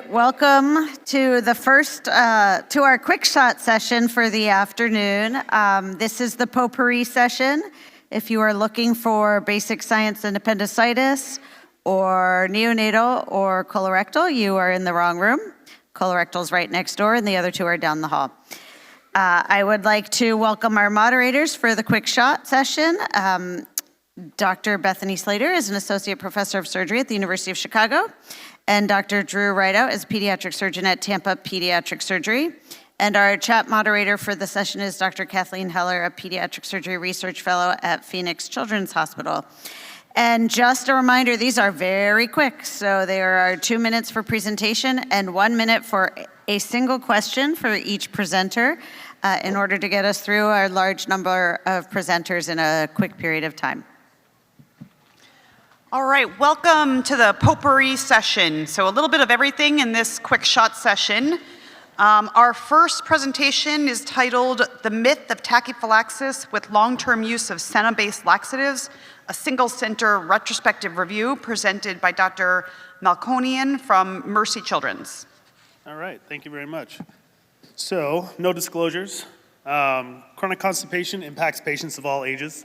Welcome to the first, to our Quickshot session for the afternoon. This is the Potpourri session. If you are looking for basic science and appendicitis or neonatal or colorectal, you are in the wrong room. Colorectal is right next door and the other two are down the hall. I would like to welcome our moderators for the Quickshot session. Dr. Bethany Slater is an associate professor of surgery at the University of Chicago. And Dr. Drew Rideout is a pediatric surgeon at Tampa Pediatric Surgery. And our chat moderator for the session is Dr. Kathleen Heller, a pediatric surgery research fellow at Phoenix Children's Hospital. And just a reminder, these are very quick. So there are 2 minutes for presentation and 1 minute for a single question for each presenter in order to get us through our large number of presenters in a quick period of time. All right, welcome to the Potpourri session. So a little bit of everything in this Quickshot session. Our first presentation is titled The Myth of Tachyphylaxis with Long-Term Use of Senna-Based Laxatives, a single-center retrospective review presented by Dr. Malkonian from Mercy Children's. All right, thank you very much. So, no disclosures. Chronic constipation impacts patients of all ages,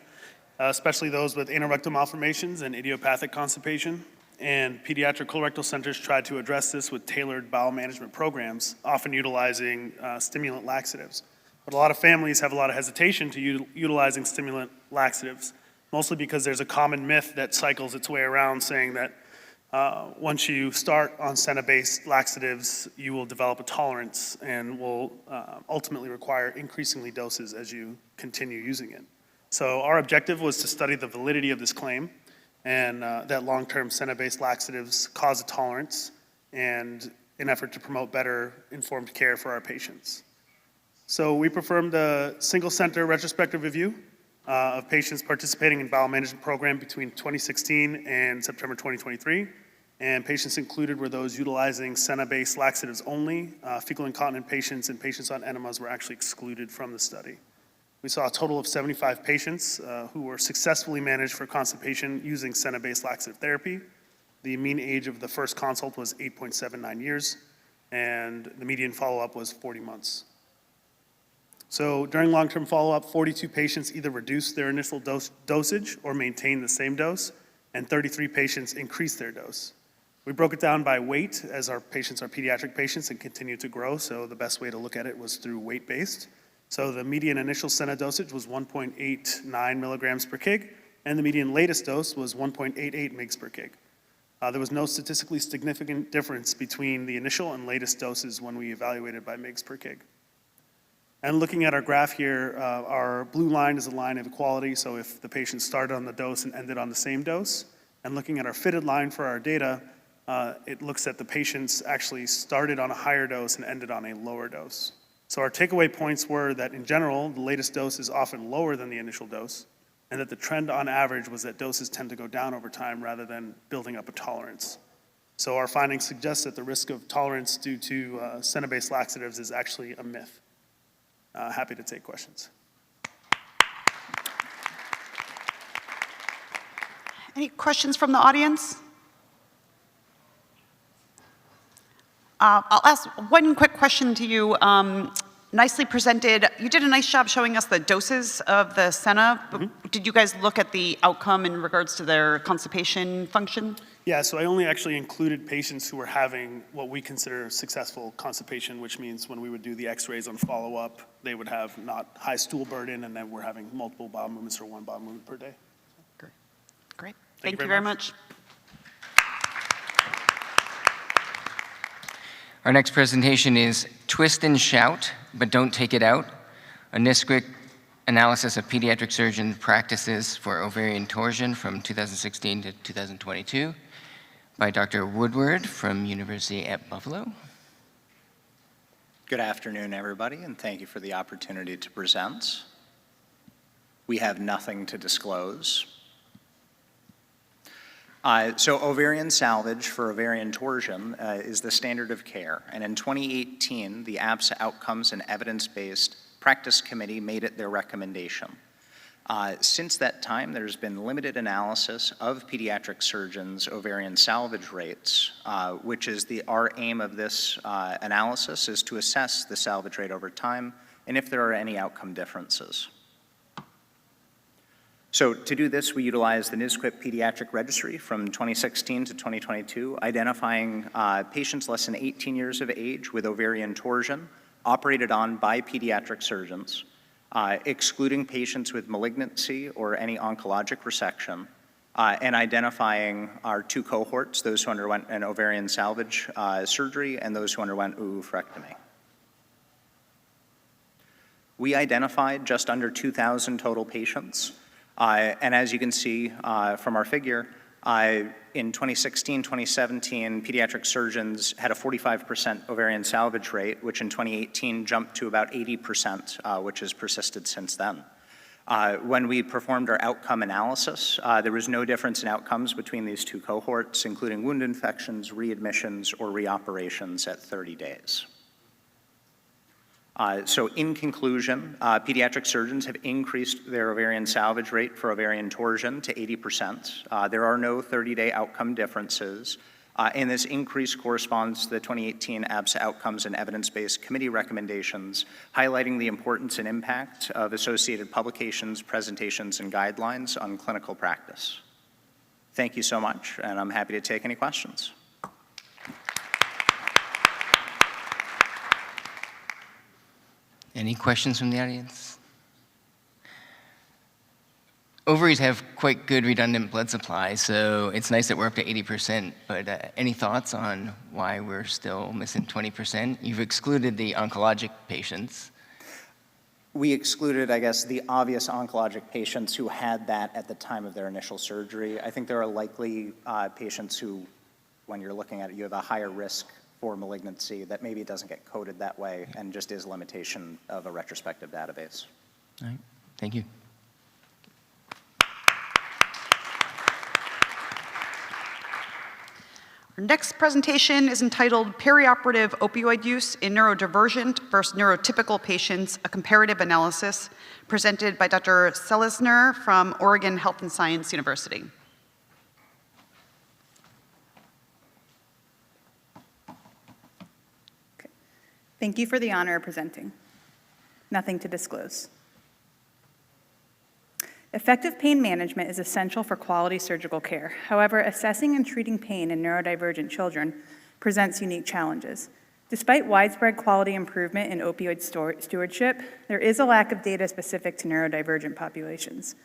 especially those with anorectal malformations and idiopathic constipation. And pediatric colorectal centers try to address this with tailored bowel management programs, often utilizing stimulant laxatives. But a lot of families have a lot of hesitation to utilizing stimulant laxatives, mostly because there's a common myth that cycles its way around saying that once you start on Senna-based laxatives, you will develop a tolerance and will ultimately require increasingly doses as you continue using it. So our objective was to study the validity of this claim and that long-term Senna-based laxatives cause a tolerance and an effort to promote better informed care for our patients. So we performed a single-center retrospective review of patients participating in bowel management program between 2016 and September 2023. And patients included were those utilizing Senna-based laxatives only. Fecal incontinent patients and patients on enemas were actually excluded from the study. We saw a total of 75 patients who were successfully managed for constipation using Senna-based laxative therapy. The mean age of the first consult was 8.79 years, and the median follow-up was 40 months. So during long-term follow-up, 42 patients either reduced their initial dosage or maintained the same dose, and 33 patients increased their dose. We broke it down by weight, as our patients are pediatric patients and continue to grow, so the best way to look at it was through weight-based. So the median initial Senna dosage was 1.89 milligrams per kg, and the median latest dose was 1.88 mg per kg. There was no statistically significant difference between the initial and latest doses when we evaluated by mg per kg. And looking at our graph here, our blue line is a line of equality, so if the patient started on the dose and ended on the same dose. And looking at our fitted line for our data, it looks at the patients actually started on a higher dose and ended on a lower dose. So our takeaway points were that in general, the latest dose is often lower than the initial dose, and that the trend on average was that doses tend to go down over time rather than building up a tolerance. So our findings suggest that the risk of tolerance due to Senna-based laxatives is actually a myth. Happy to take questions. Any questions from the audience? I'll ask one quick question to you. Nicely presented. You did a nice job showing us the doses of the Senna. Mm-hmm. Did you guys look at the outcome in regards to their constipation function? Yeah, so I only actually included patients who were having what we consider successful constipation, which means when we would do the x-rays on follow-up, they would have not high stool burden and then we're having multiple bowel movements or one bowel movement per day. Great. Thank you very much. Our next presentation is Twist and Shout, but Don't Take It Out, a NISQIC analysis of pediatric surgeon practices for ovarian torsion from 2016 to 2022 by Dr. Woodward from University at Buffalo. Good afternoon, everybody, and thank you for the opportunity to present. We have nothing to disclose. So ovarian salvage for ovarian torsion is the standard of care. And in 2018, the APSA Outcomes and Evidence-Based Practice Committee made it their recommendation. Since that time, there's been limited analysis of pediatric surgeons' ovarian salvage rates, which is our aim of this analysis is to assess the salvage rate over time and if there are any outcome differences. So to do this, we utilize the NSQIP Pediatric Registry from 2016 to 2022, identifying patients less than 18 years of age with ovarian torsion operated on by pediatric surgeons, excluding patients with malignancy or any oncologic resection, and identifying our two cohorts, those who underwent an ovarian salvage surgery and those who underwent oophorectomy. We identified just under 2,000 total patients. And as you can see from our figure, in 2016, 2017, pediatric surgeons had a 45% ovarian salvage rate, which in 2018 jumped to about 80%, which has persisted since then. When we performed our outcome analysis, there was no difference in outcomes between these two cohorts, including wound infections, readmissions, or reoperations at 30 days. So in conclusion, pediatric surgeons have increased their ovarian salvage rate for ovarian torsion to 80%. There are no 30-day outcome differences, and this increase corresponds to the 2018 ABSA Outcomes and Evidence-Based Committee recommendations, highlighting the importance and impact of associated publications, presentations, and guidelines on clinical practice. Thank you so much, and I'm happy to take any questions. Any questions from the audience? Ovaries have quite good redundant blood supply, so it's nice that we're up to 80%, but any thoughts on why we're still missing 20%? You've excluded the oncologic patients. We excluded, I guess, the obvious oncologic patients who had that at the time of their initial surgery. I think there are likely patients who, when you're looking at it, you have a higher risk for malignancy that maybe it doesn't get coded that way and just is a limitation of a retrospective database. All right, thank you. Our next presentation is entitled Perioperative Opioid Use in Neurodivergent versus Neurotypical Patients, a Comparative Analysis, presented by Dr. Selesner from Oregon Health and Science University. Thank you for the honor of presenting. Nothing to disclose. Effective pain management is essential for quality surgical care. However, assessing and treating pain in neurodivergent children presents unique challenges. Despite widespread quality improvement in opioid stewardship, there is a lack of data specific to neurodivergent populations.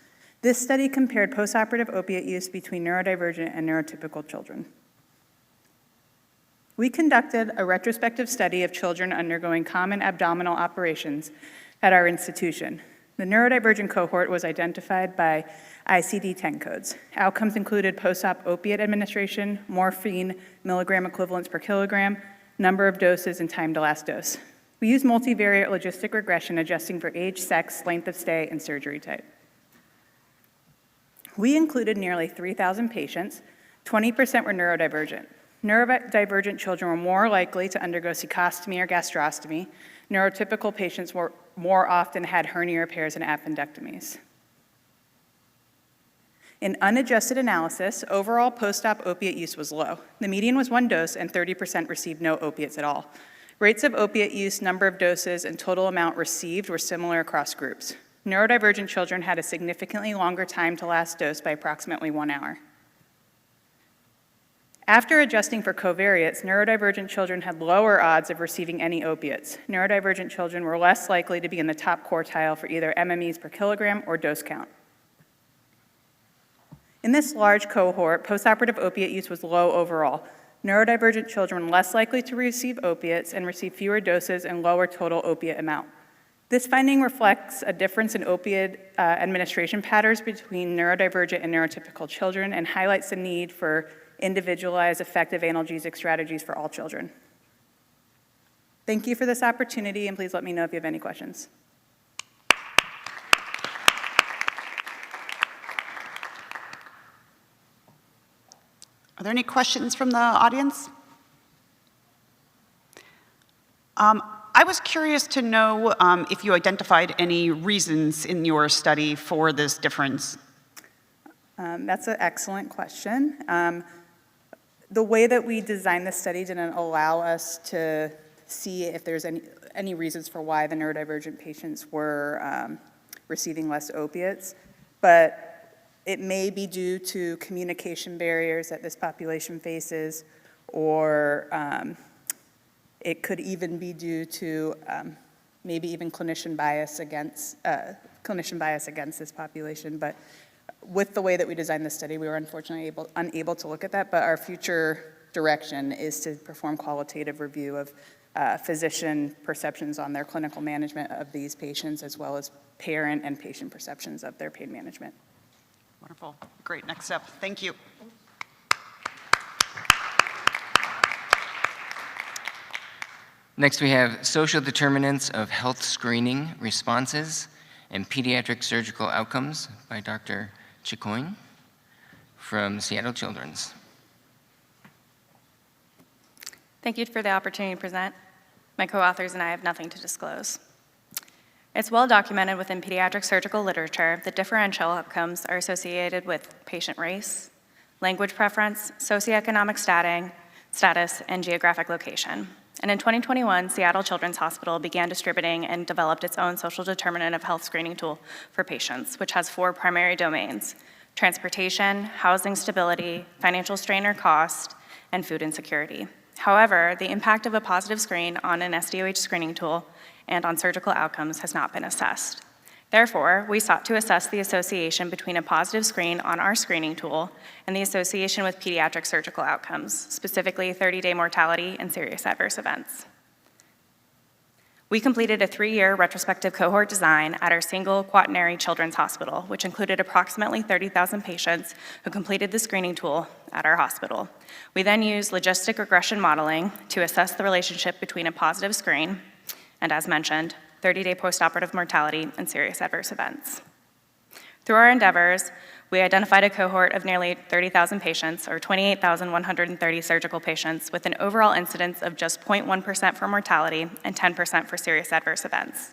This study compared postoperative opiate use between neurodivergent and neurotypical children. We conducted a retrospective study of children undergoing common abdominal operations at our institution. The neurodivergent cohort was identified by ICD-10 codes. Outcomes included post-op opiate administration, morphine milligram equivalents per kilogram, number of doses, and time to last dose. We used multivariate logistic regression adjusting for age, sex, length of stay, and surgery type. We included nearly 3,000 patients. 20% were neurodivergent. Neurodivergent children were more likely to undergo cecostomy or gastrostomy. Neurotypical patients more often had hernia repairs and appendectomies. In unadjusted analysis, overall post-op opiate use was low. The median was 1 dose and 30% received no opiates at all. Rates of opiate use, number of doses, and total amount received were similar across groups. Neurodivergent children had a significantly longer time to last dose by approximately 1 hour. After adjusting for covariates, neurodivergent children had lower odds of receiving any opiates. Neurodivergent children were less likely to be in the top quartile for either MMEs per kilogram or dose count. In this large cohort, postoperative opiate use was low overall. Neurodivergent children were less likely to receive opiates and receive fewer doses and lower total opiate amount. This finding reflects a difference in opiate administration patterns between neurodivergent and neurotypical children and highlights the need for individualized, effective analgesic strategies for all children. Thank you for this opportunity, and please let me know if you have any questions. Are there any questions from the audience? I was curious to know if you identified any reasons in your study for this difference. That's an excellent question. The way that we designed the study didn't allow us to see if there's any reasons for why the neurodivergent patients were receiving less opiates, but it may be due to communication barriers that this population faces, or it could even be due to maybe even clinician bias against this population. But with the way that we designed the study, we were unfortunately unable to look at that, but our future direction is to perform qualitative review of physician perceptions on their clinical management of these patients, as well as parent and patient perceptions of their pain management. Wonderful. Great. Next step. Thank you. Next, we have social determinants of health screening responses and pediatric surgical outcomes by Dr. Chicoine from Seattle Children's. Thank you for the opportunity to present. My co-authors and I have nothing to disclose. It's well documented within pediatric surgical literature that differential outcomes are associated with patient race, language preference, socioeconomic status, and geographic location. And in 2021, Seattle Children's Hospital began distributing and developed its own social determinant of health screening tool for patients, which has 4 primary domains: transportation, housing stability, financial strain or cost, and food insecurity. However, the impact of a positive screen on an SDOH screening tool and on surgical outcomes has not been assessed. Therefore, we sought to assess the association between a positive screen on our screening tool and the association with pediatric surgical outcomes, specifically 30-day mortality and serious adverse events. We completed a 3-year retrospective cohort design at our single quaternary children's hospital, which included approximately 30,000 patients who completed the screening tool at our hospital. We then used logistic regression modeling to assess the relationship between a positive screen and, as mentioned, 30-day postoperative mortality and serious adverse events. Through our endeavors, we identified a cohort of nearly 30,000 patients, or 28,130 surgical patients, with an overall incidence of just 0.1% for mortality and 10% for serious adverse events.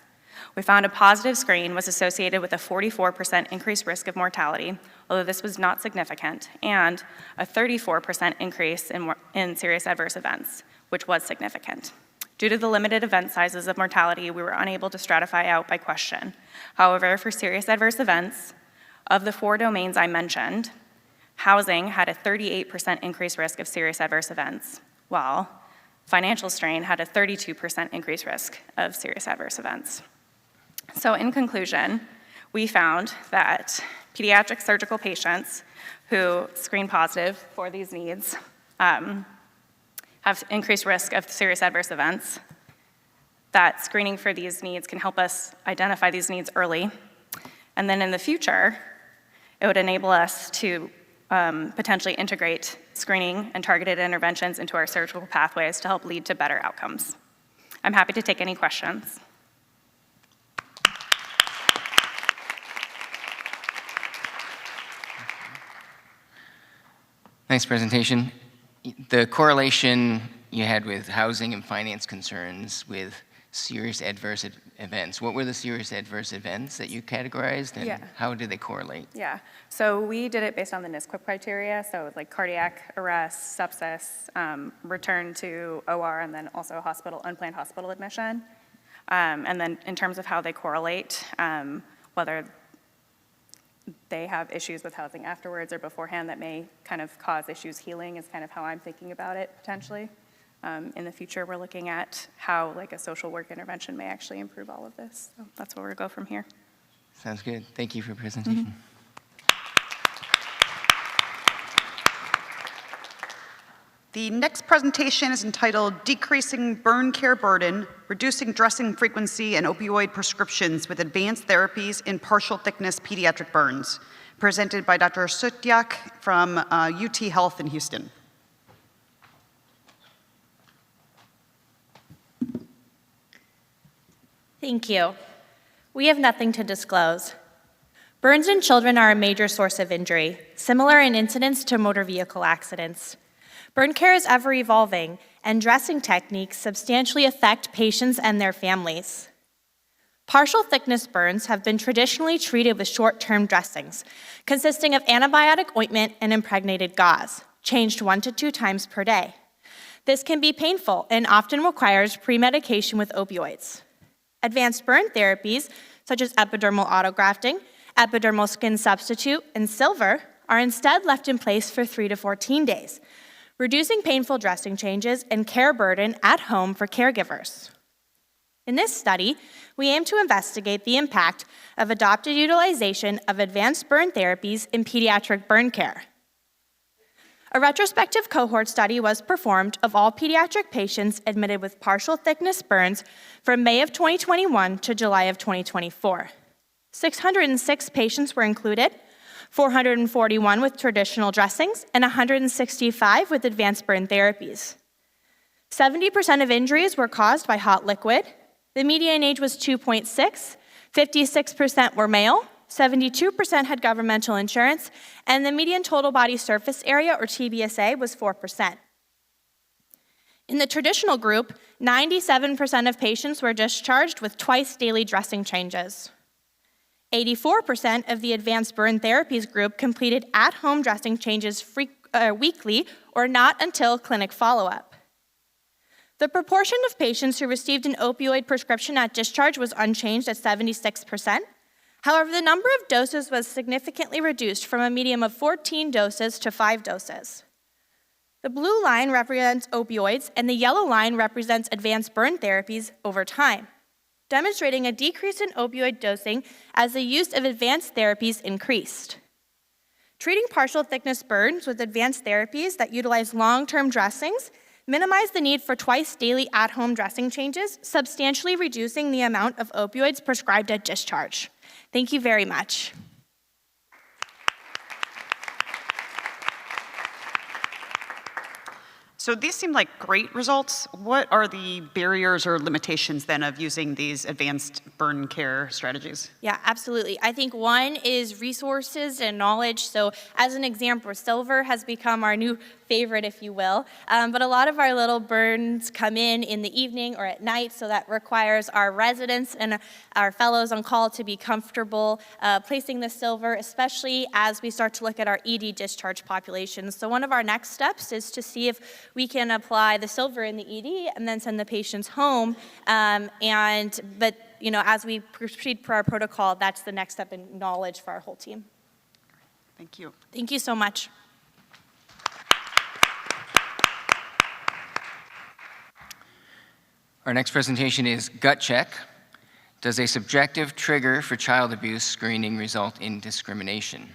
We found a positive screen was associated with a 44% increased risk of mortality, although this was not significant, and a 34% increase in serious adverse events, which was significant. Due to the limited event sizes of mortality, we were unable to stratify out by question. However, for serious adverse events, of the 4 domains I mentioned, housing had a 38% increased risk of serious adverse events, while financial strain had a 32% increased risk of serious adverse events. So in conclusion, we found that pediatric surgical patients who screen positive for these needs have increased risk of serious adverse events, that screening for these needs can help us identify these needs early, and then in the future, it would enable us to potentially integrate screening and targeted interventions into our surgical pathways to help lead to better outcomes. I'm happy to take any questions. Nice presentation. The correlation you had with housing and finance concerns with serious adverse events. What were the serious adverse events that you categorized, and how did they correlate? Yeah, so we did it based on the NSQIP criteria, so like cardiac arrest, sepsis, return to OR, and then also unplanned hospital admission. And then in terms of how they correlate, whether they have issues with housing afterwards or beforehand that may kind of cause issues healing is kind of how I'm thinking about it potentially. In the future, we're looking at how like a social work intervention may actually improve all of this. So that's where we'll go from here. Sounds good. Thank you for your presentation. Mm-hmm. The next presentation is entitled Decreasing Burn Care Burden, Reducing Dressing Frequency and Opioid Prescriptions with Advanced Therapies in Partial Thickness Pediatric Burns, presented by Dr. Sutyak from UT Health in Houston. Thank you. We have nothing to disclose. Burns in children are a major source of injury, similar in incidence to motor vehicle accidents. Burn care is ever evolving, and dressing techniques substantially affect patients and their families. Partial thickness burns have been traditionally treated with short-term dressings, consisting of antibiotic ointment and impregnated gauze, changed 1 to 2 times per day. This can be painful and often requires pre-medication with opioids. Advanced burn therapies, such as epidermal autografting, epidermal skin substitute, and silver, are instead left in place for 3 to 14 days, reducing painful dressing changes and care burden at home for caregivers. In this study, we aim to investigate the impact of adopted utilization of advanced burn therapies in pediatric burn care. A retrospective cohort study was performed of all pediatric patients admitted with partial thickness burns from May of 2021 to July of 2024. 606 patients were included, 441 with traditional dressings, and 165 with advanced burn therapies. 70% of injuries were caused by hot liquid. The median age was 2.6, 56% were male, 72% had governmental insurance, and the median total body surface area, or TBSA, was 4%. In the traditional group, 97% of patients were discharged with twice daily dressing changes. 84% of the advanced burn therapies group completed at-home dressing changes weekly or not until clinic follow-up. The proportion of patients who received an opioid prescription at discharge was unchanged at 76%. However, the number of doses was significantly reduced from a median of 14 doses to 5 doses. The blue line represents opioids, and the yellow line represents advanced burn therapies over time, demonstrating a decrease in opioid dosing as the use of advanced therapies increased. Treating partial thickness burns with advanced therapies that utilize long-term dressings minimize the need for twice daily at-home dressing changes, substantially reducing the amount of opioids prescribed at discharge. Thank you very much. So these seem like great results. What are the barriers or limitations then of using these advanced burn care strategies? Yeah, absolutely. I think one is resources and knowledge. So as an example, silver has become our new favorite, if you will. But a lot of our little burns come in the evening or at night, so that requires our residents and our fellows on call to be comfortable placing the silver, especially as we start to look at our ED discharge populations. So one of our next steps is to see if we can apply the silver in the ED and then send the patients home. But as we proceed per our protocol, that's the next step in knowledge for our whole team. Thank you. Thank you so much. Our next presentation is Gut Check. Does a subjective trigger for child abuse screening result in discrimination?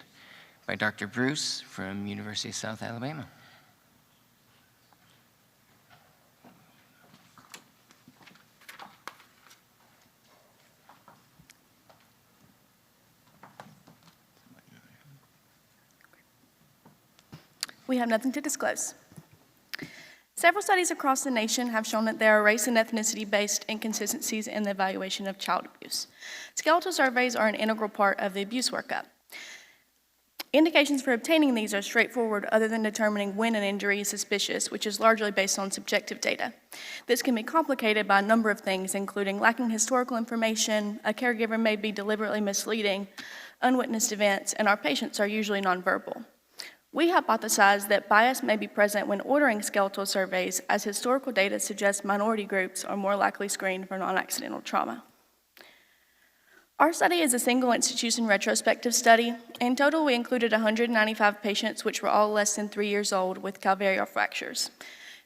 By Dr. Bruce from University of South Alabama. We have nothing to disclose. Several studies across the nation have shown that there are race and ethnicity-based inconsistencies in the evaluation of child abuse. Skeletal surveys are an integral part of the abuse workup. Indications for obtaining these are straightforward other than determining when an injury is suspicious, which is largely based on subjective data. This can be complicated by a number of things, including lacking historical information, a caregiver may be deliberately misleading, unwitnessed events, and our patients are usually nonverbal. We hypothesize that bias may be present when ordering skeletal surveys, as historical data suggests minority groups are more likely screened for non-accidental trauma. Our study is a single institution retrospective study. In total, we included 195 patients, which were all less than 3 years old, with calvareal fractures.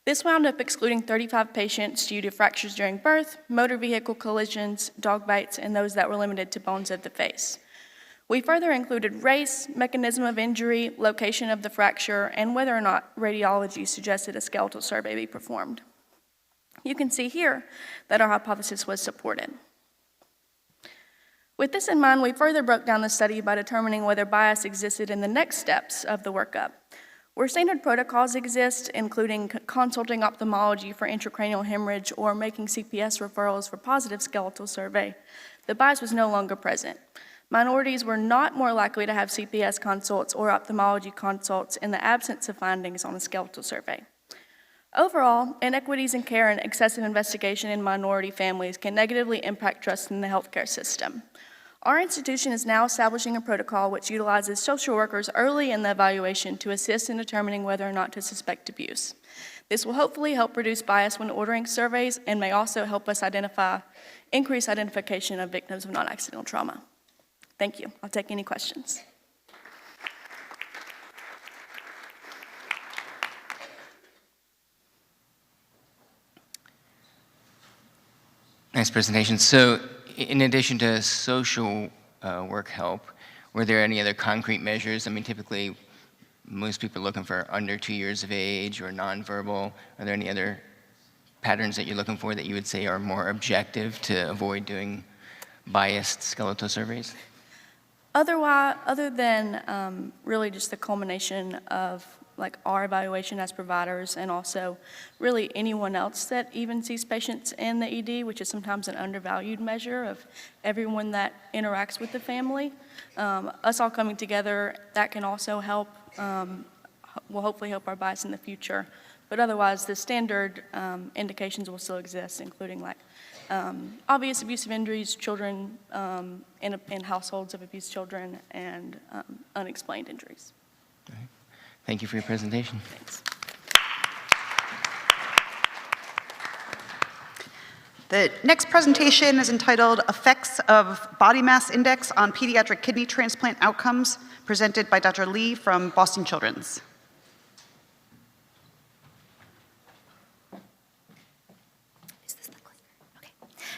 This wound up excluding 35 patients due to fractures during birth, motor vehicle collisions, dog bites, and those that were limited to bones of the face. We further included race, mechanism of injury, location of the fracture, and whether or not radiology suggested a skeletal survey be performed. You can see here that our hypothesis was supported. With this in mind, we further broke down the study by determining whether bias existed in the next steps of the workup. Where standard protocols exist, including consulting ophthalmology for intracranial hemorrhage or making CPS referrals for positive skeletal survey, the bias was no longer present. Minorities were not more likely to have CPS consults or ophthalmology consults in the absence of findings on a skeletal survey. Overall, inequities in care and excessive investigation in minority families can negatively impact trust in the healthcare system. Our institution is now establishing a protocol which utilizes social workers early in the evaluation to assist in determining whether or not to suspect abuse. This will hopefully help reduce bias when ordering surveys and may also help us increase identification of victims of non-accidental trauma. Thank you. I'll take any questions. Nice presentation. So in addition to social work help, were there any other concrete measures? I mean, typically, most people are looking for under 2 years of age or nonverbal. Are there any other patterns that you're looking for that you would say are more objective to avoid doing biased skeletal surveys? Other than really just the culmination of like our evaluation as providers and also really anyone else that even sees patients in the ED, which is sometimes an undervalued measure of everyone that interacts with the family. Us all coming together, that can also help, will hopefully help our bias in the future. But otherwise, the standard indications will still exist, including like obvious abusive injuries, children in households of abused children, and unexplained injuries. Okay. Thank you for your presentation. Thanks. The next presentation is entitled Effects of Body Mass Index on Pediatric Kidney Transplant Outcomes, presented by Dr. Lee from Boston Children's.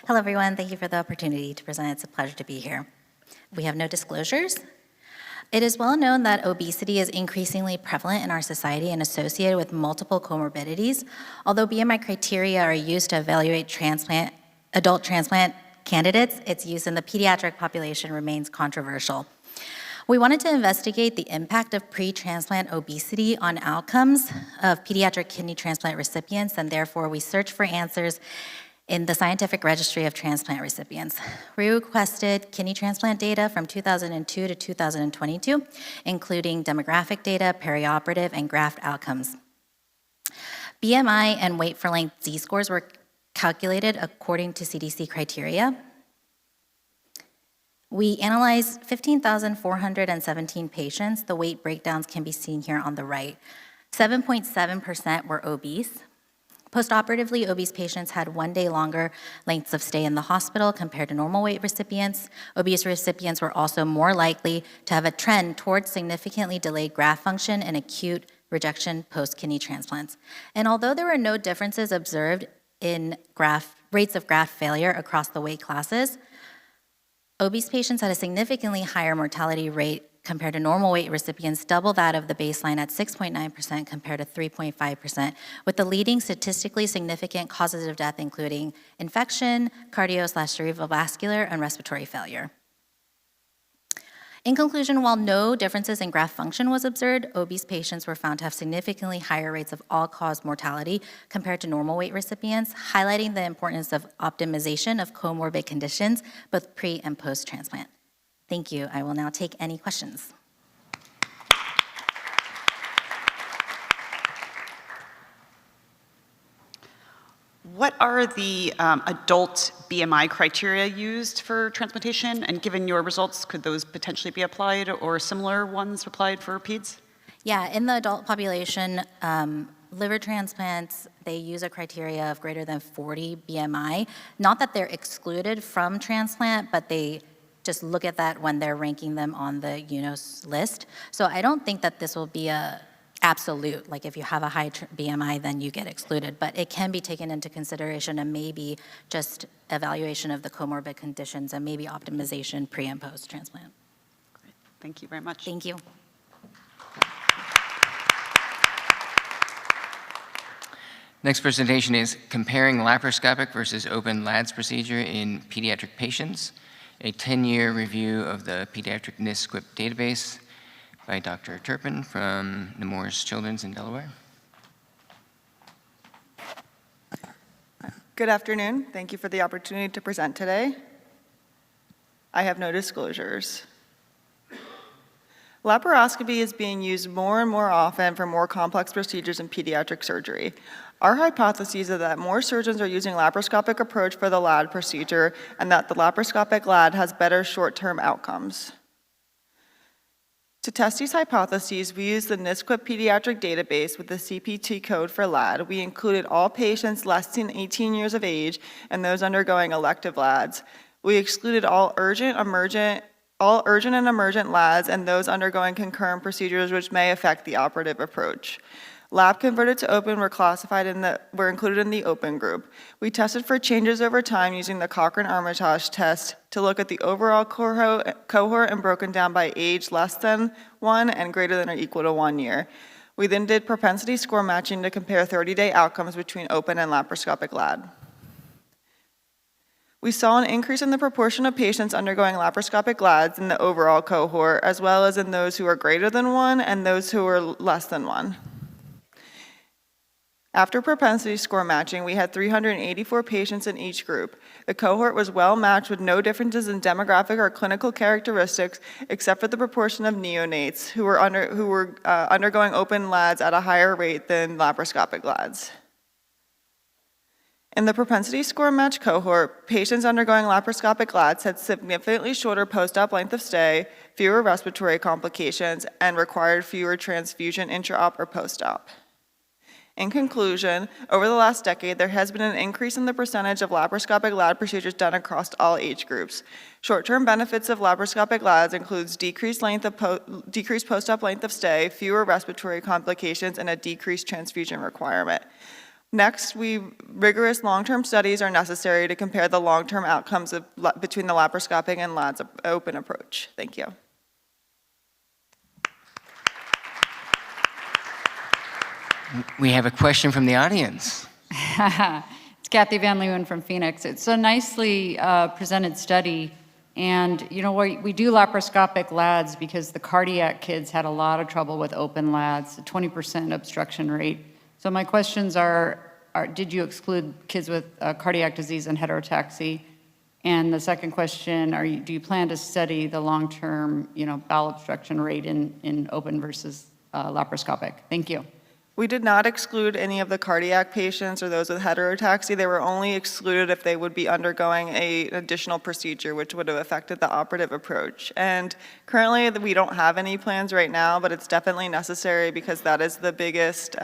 Hello, everyone. Thank you for the opportunity to present. It's a pleasure to be here. We have no disclosures. It is well known that obesity is increasingly prevalent in our society and associated with multiple comorbidities. Although BMI criteria are used to evaluate adult transplant candidates, its use in the pediatric population remains controversial. We wanted to investigate the impact of pre-transplant obesity on outcomes of pediatric kidney transplant recipients, and therefore we searched for answers in the Scientific Registry of Transplant Recipients. We requested kidney transplant data from 2002 to 2022, including demographic data, perioperative, and graft outcomes. BMI and weight for length Z-scores were calculated according to CDC criteria. We analyzed 15,417 patients. The weight breakdowns can be seen here on the right. 7.7% were obese. Postoperatively, obese patients had 1 day longer lengths of stay in the hospital compared to normal weight recipients. Obese recipients were also more likely to have a trend towards significantly delayed graft function and acute rejection post-kidney transplants. And although there were no differences observed in rates of graft failure across the weight classes, obese patients had a significantly higher mortality rate compared to normal weight recipients, double that of the baseline at 6.9% compared to 3.5%, with the leading statistically significant causes of death including infection, cardio/cerebrovascular, and respiratory failure. In conclusion, while no differences in graft function was observed, obese patients were found to have significantly higher rates of all-cause mortality compared to normal weight recipients, highlighting the importance of optimization of comorbid conditions, both pre- and post-transplant. Thank you. I will now take any questions. What are the adult BMI criteria used for transplantation? And given your results, could those potentially be applied or similar ones applied for peds? Yeah, in the adult population, liver transplants, they use a criteria of greater than 40 BMI. Not that they're excluded from transplant, but they just look at that when they're ranking them on the UNOS list. So I don't think that this will be a absolute, like if you have a high BMI, then you get excluded, but it can be taken into consideration and maybe just evaluation of the comorbid conditions and maybe optimization pre and post transplant. Great. Thank you very much. Thank you. Next presentation is Comparing Laparoscopic versus Open LADS Procedure in Pediatric Patients, a 10-year review of the Pediatric NISQIP database by Dr. Turpin from Nemours Children's in Delaware. Good afternoon. Thank you for the opportunity to present today. I have no disclosures. Laparoscopy is being used more and more often for more complex procedures in pediatric surgery. Our hypothesis is that more surgeons are using laparoscopic approach for the LAD procedure and that the laparoscopic LAD has better short-term outcomes. To test these hypotheses, we used the NISQIP pediatric database with the CPT code for LAD. We included all patients less than 18 years of age and those undergoing elective LADs. We excluded all urgent and emergent LADs and those undergoing concurrent procedures which may affect the operative approach. Lab converted to open were included in the open group. We tested for changes over time using the Cochrane-Armitage test to look at the overall cohort and broken down by age less than 1 and greater than or equal to 1 year. We then did propensity score matching to compare 30-day outcomes between open and laparoscopic LAD. We saw an increase in the proportion of patients undergoing laparoscopic LADs in the overall cohort, as well as in those who are greater than 1 and those who are less than 1. After propensity score matching, we had 384 patients in each group. The cohort was well matched with no differences in demographic or clinical characteristics, except for the proportion of neonates who were undergoing open LADs at a higher rate than laparoscopic LADs. In the propensity score match cohort, patients undergoing laparoscopic LADs had significantly shorter post-op length of stay, fewer respiratory complications, and required fewer transfusion intra-op or post-op. In conclusion, over the last decade, there has been an increase in the percentage of laparoscopic LAD procedures done across all age groups. Short-term benefits of laparoscopic LADs includes decreased post-op length of stay, fewer respiratory complications, and a decreased transfusion requirement. Next, rigorous long-term studies are necessary to compare the long-term outcomes between the laparoscopic and LADs open approach. Thank you. We have a question from the audience. It's Kathy Van Leeuwen from Phoenix. It's a nicely presented study. And you know, we do laparoscopic LADs because the cardiac kids had a lot of trouble with open LADs, a 20% obstruction rate. So my questions are did you exclude kids with cardiac disease and heterotaxy? And the second question, do you plan to study the long-term, bowel obstruction rate in open versus laparoscopic? Thank you. We did not exclude any of the cardiac patients or those with heterotaxy. They were only excluded if they would be undergoing an additional procedure, which would have affected the operative approach. And currently, we don't have any plans right now, but it's definitely necessary because that is the biggest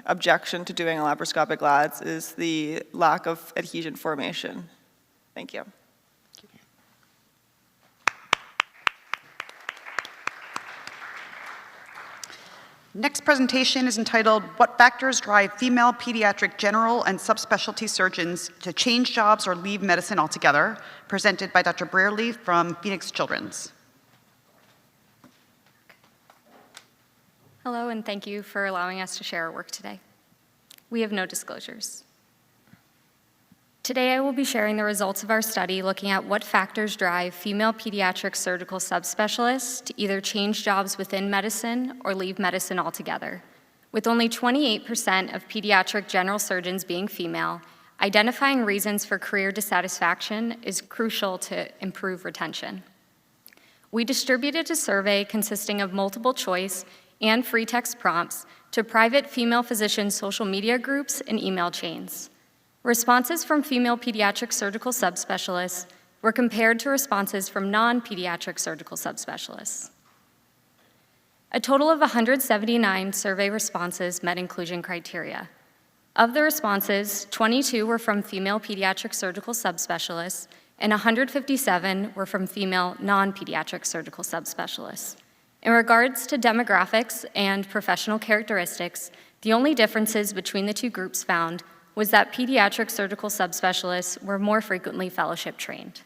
objection to doing laparoscopic LADs is the lack of adhesion formation. Thank you. Next presentation is entitled, What Factors Drive Female Pediatric General and Subspecialty Surgeons to Change Jobs or Leave Medicine Altogether, presented by Dr. Brearley from Phoenix Children's. Hello, and thank you for allowing us to share our work today. We have no disclosures. Today, I will be sharing the results of our study looking at what factors drive female pediatric surgical subspecialists to either change jobs within medicine or leave medicine altogether. With only 28% of pediatric general surgeons being female, identifying reasons for career dissatisfaction is crucial to improve retention. We distributed a survey consisting of multiple choice and free text prompts to private female physician social media groups and email chains. Responses from female pediatric surgical subspecialists were compared to responses from non-pediatric surgical subspecialists. A total of 179 survey responses met inclusion criteria. Of the responses, 22 were from female pediatric surgical subspecialists, and 157 were from female non-pediatric surgical subspecialists. In regards to demographics and professional characteristics, the only differences between the two groups found was that pediatric surgical subspecialists were more frequently fellowship trained.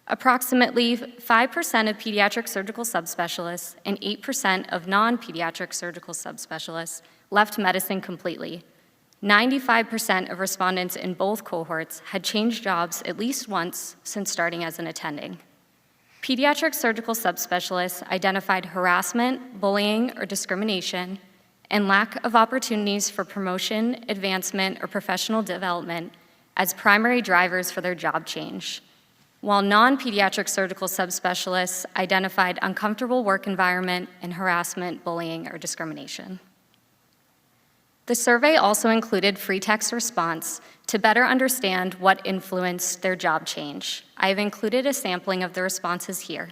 Approximately 5% of pediatric surgical subspecialists and 8% of non-pediatric surgical subspecialists left medicine completely. 95% of respondents in both cohorts had changed jobs at least once since starting as an attending. Pediatric surgical subspecialists identified harassment, bullying, or discrimination, and lack of opportunities for promotion, advancement, or professional development as primary drivers for their job change. while non-pediatric surgical subspecialists identified uncomfortable work environment and harassment, bullying, or discrimination. The survey also included free text response to better understand what influenced their job change. I have included a sampling of the responses here.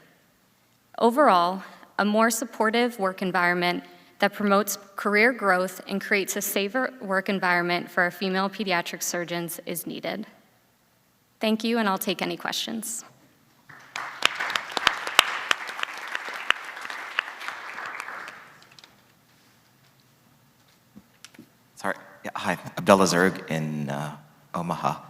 Overall, a more supportive work environment that promotes career growth and creates a safer work environment for our female pediatric surgeons is needed. Thank you, and I'll take any questions. Sorry. Yeah, hi, Abdullah Zerg in Omaha.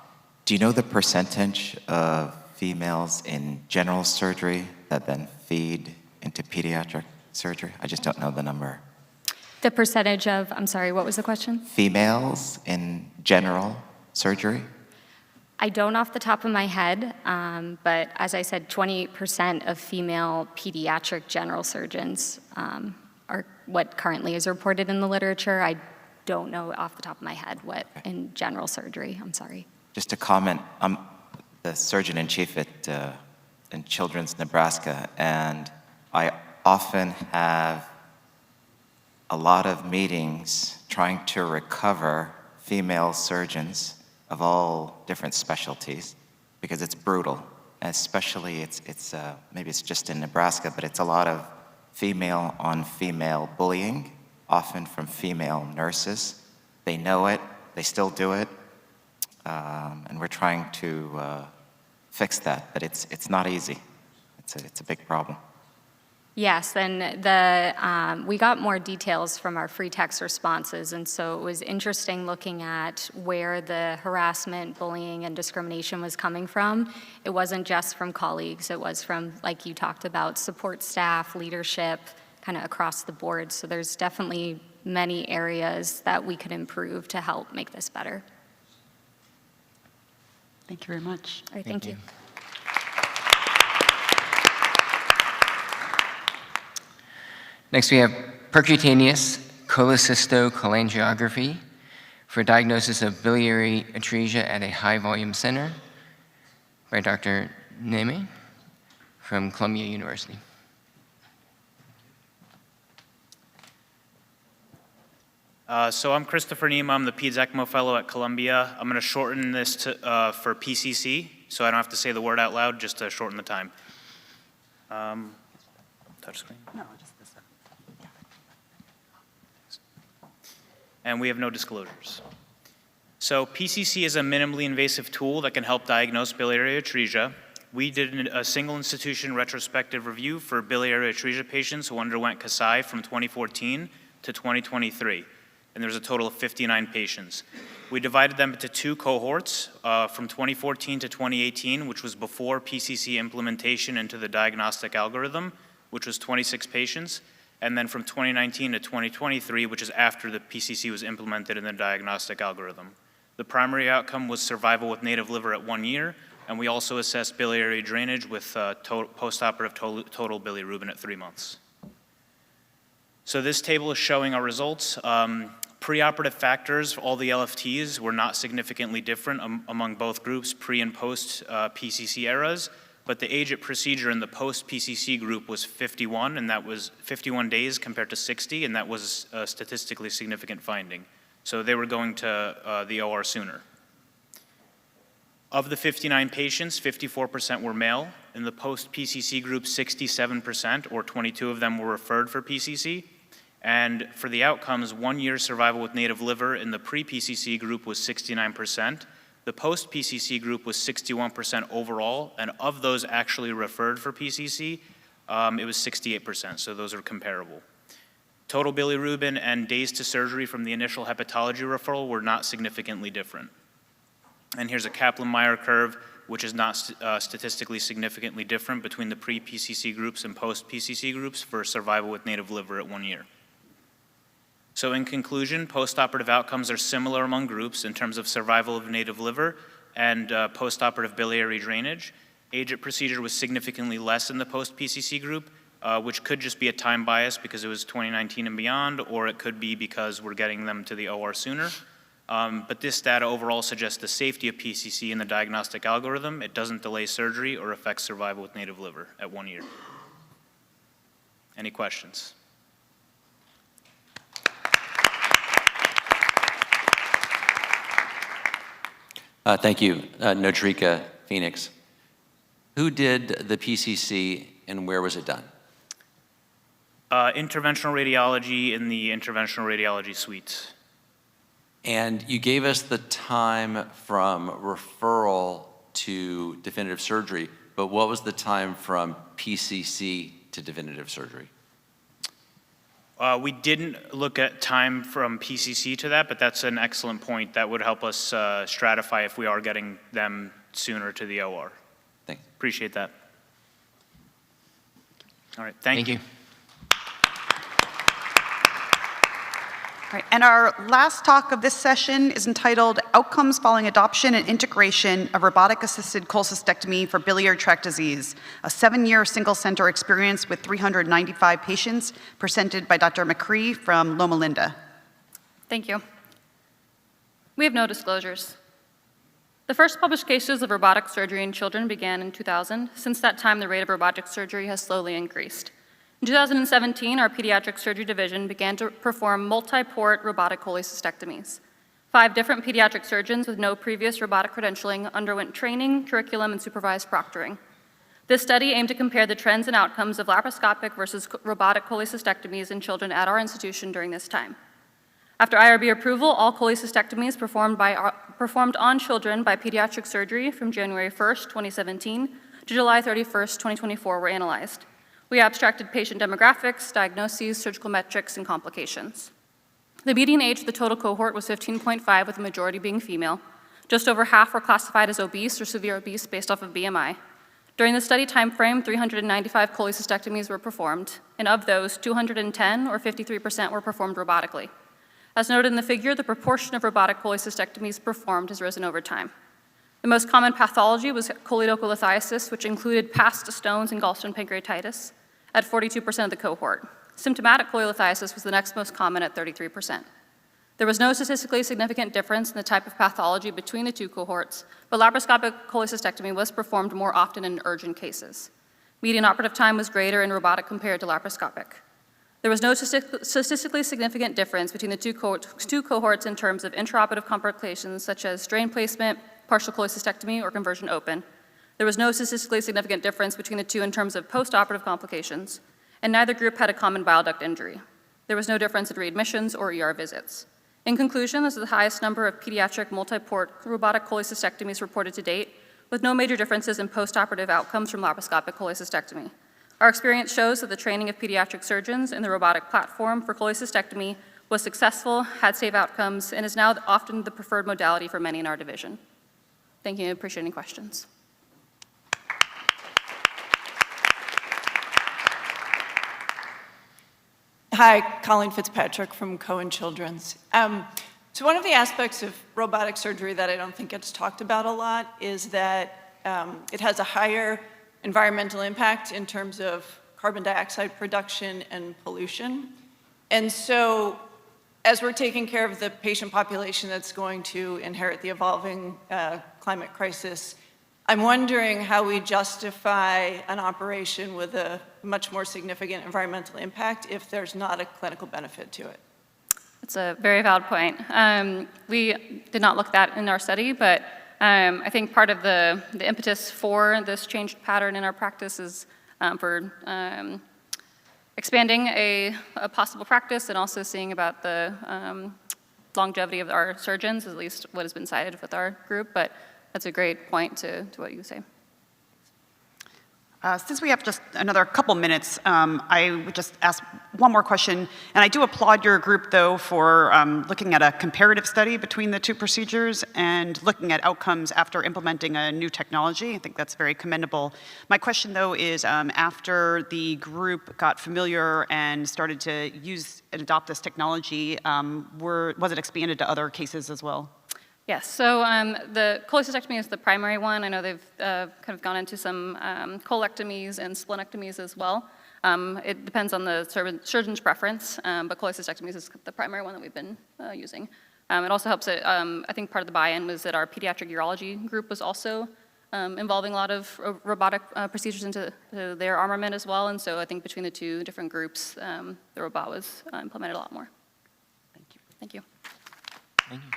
Do you know the percentage of females in general surgery that then feed into pediatric surgery? I just don't know the number. The percentage of, I'm sorry, what was the question? Females in general surgery? I don't off the top of my head, but as I said, 28% of female pediatric general surgeons are what currently is reported in the literature. I don't know off the top of my head what in general surgery, I'm sorry. Just to comment, I'm the surgeon-in-chief in Children's Nebraska, and I often have a lot of meetings trying to recover female surgeons of all different specialties because it's brutal. And especially maybe it's just in Nebraska, but it's a lot of female on female bullying, often from female nurses. They know it, they still do it, and we're trying to fix that, but it's not easy. It's a big problem. Yes, and we got more details from our free text responses, and so it was interesting looking at where the harassment, bullying, and discrimination was coming from. It wasn't just from colleagues, it was from, like you talked about, support staff, leadership, kind of across the board. So there's definitely many areas that we could improve to help make this better. Thank you very much. All right, thank you. Next, we have percutaneous cholecystocholangiography for diagnosis of biliary atresia at a high-volume center by Dr. Neme from Columbia University. So I'm Christopher Neme. I'm the Peds ECMO Fellow at Columbia. I'm going to shorten this for PCC, so I don't have to say the word out loud, just to shorten the time. Touch screen? No, just this. And we have no disclosures. So PCC is a minimally invasive tool that can help diagnose biliary atresia. We did a single institution retrospective review for biliary atresia patients who underwent Kasai from 2014 to 2023. And there was a total of 59 patients. We divided them into two cohorts from 2014 to 2018, which was before PCC implementation into the diagnostic algorithm, which was 26 patients, and then from 2019 to 2023, which is after the PCC was implemented in the diagnostic algorithm. The primary outcome was survival with native liver at 1 year, and we also assessed biliary drainage with postoperative total bilirubin at 3 months. So this table is showing our results. Preoperative factors, all the LFTs were not significantly different among both groups, pre and post PCC eras, but the age at procedure in the post PCC group was 51, and that was 51 days compared to 60, and that was a statistically significant finding. So they were going to the OR sooner. Of the 59 patients, 54% were male. In the post PCC group, 67%, or 22 of them were referred for PCC. And for the outcomes, 1 year survival with native liver in the pre-PCC group was 69%. The post-PCC group was 61% overall, and of those actually referred for PCC, it was 68%, so those are comparable. Total bilirubin and days to surgery from the initial hepatology referral were not significantly different. And here's a Kaplan-Meier curve, which is not statistically significantly different between the pre-PCC groups and post-PCC groups for survival with native liver at 1 year. So in conclusion, postoperative outcomes are similar among groups in terms of survival of native liver and postoperative biliary drainage. Age at procedure was significantly less in the post-PCC group, which could just be a time bias because it was 2019 and beyond, or it could be because we're getting them to the OR sooner. But this data overall suggests the safety of PCC in the diagnostic algorithm. It doesn't delay surgery or affect survival with native liver at 1 year. Any questions? Thank you. Nodrika, Phoenix. Who did the PCC and where was it done? Interventional radiology in the interventional radiology suites. And you gave us the time from referral to definitive surgery, but what was the time from PCC to definitive surgery? We didn't look at time from PCC to that, but that's an excellent point. That would help us stratify if we are getting them sooner to the OR. Thanks. Appreciate that. All right, thank you. All right, and our last talk of this session is entitled Outcomes Following Adoption and Integration of Robotic-Assisted Cholecystectomy for Biliary Tract Disease, a 7-year single-center experience with 395 patients, presented by Dr. McCree from Loma Linda. Thank you. We have no disclosures. The first published cases of robotic surgery in children began in 2000. Since that time, the rate of robotic surgery has slowly increased. In 2017, our pediatric surgery division began to perform multi-port robotic cholecystectomies. 5 different pediatric surgeons with no previous robotic credentialing underwent training, curriculum, and supervised proctoring. This study aimed to compare the trends and outcomes of laparoscopic versus robotic cholecystectomies in children at our institution during this time. After IRB approval, all cholecystectomies performed on children by pediatric surgery from January 1st, 2017 to July 31st, 2024 were analyzed. We abstracted patient demographics, diagnoses, surgical metrics, and complications. The median age of the total cohort was 15.5, with the majority being female. Just over half were classified as obese or severe obese based off of BMI. During the study timeframe, 395 cholecystectomies were performed, and of those, 210, or 53%, were performed robotically. As noted in the figure, the proportion of robotic cholecystectomies performed has risen over time. The most common pathology was choledocholithiasis, which included past stones and gallstone pancreatitis, at 42% of the cohort. Symptomatic choledocholithiasis was the next most common at 33%. There was no statistically significant difference in the type of pathology between the two cohorts, but laparoscopic cholecystectomy was performed more often in urgent cases. Median operative time was greater in robotic compared to laparoscopic. There was no statistically significant difference between the two cohorts in terms of intraoperative complications such as drain placement, partial cholecystectomy, or conversion open. There was no statistically significant difference between the two in terms of postoperative complications, and neither group had a common bile duct injury. There was no difference in readmissions or ER visits. In conclusion, this is the highest number of pediatric multi-port robotic cholecystectomies reported to date, with no major differences in postoperative outcomes from laparoscopic cholecystectomy. Our experience shows that the training of pediatric surgeons in the robotic platform for cholecystectomy was successful, had safe outcomes, and is now often the preferred modality for many in our division. Thank you, and appreciate any questions. Hi, Colleen Fitzpatrick from Cohen Children's. So one of the aspects of robotic surgery that I don't think gets talked about a lot is that it has a higher environmental impact in terms of carbon dioxide production and pollution. And so as we're taking care of the patient population that's going to inherit the evolving climate crisis, I'm wondering how we justify an operation with a much more significant environmental impact if there's not a clinical benefit to it. That's a very valid point. We did not look at that in our study, but I think part of the impetus for this changed pattern in our practice is for expanding a possible practice and also seeing about the longevity of our surgeons, at least what has been cited with our group, but that's a great point to what you say. Since we have just another couple minutes, I would just ask one more question. And I do applaud your group, though, for looking at a comparative study between the two procedures and looking at outcomes after implementing a new technology. I think that's very commendable. My question, though, is after the group got familiar and started to use and adopt this technology, was it expanded to other cases as well? Yes, so the cholecystectomy is the primary one. I know they've kind of gone into some colectomies and splenectomies as well. It depends on the surgeon's preference, but cholecystectomies is the primary one that we've been using. It also helps that, I think part of the buy-in was that our pediatric urology group was also involving a lot of robotic procedures into their armament as well. And so I think between the two different groups, the robot was implemented a lot more. Thank you. Thank you. Thank you.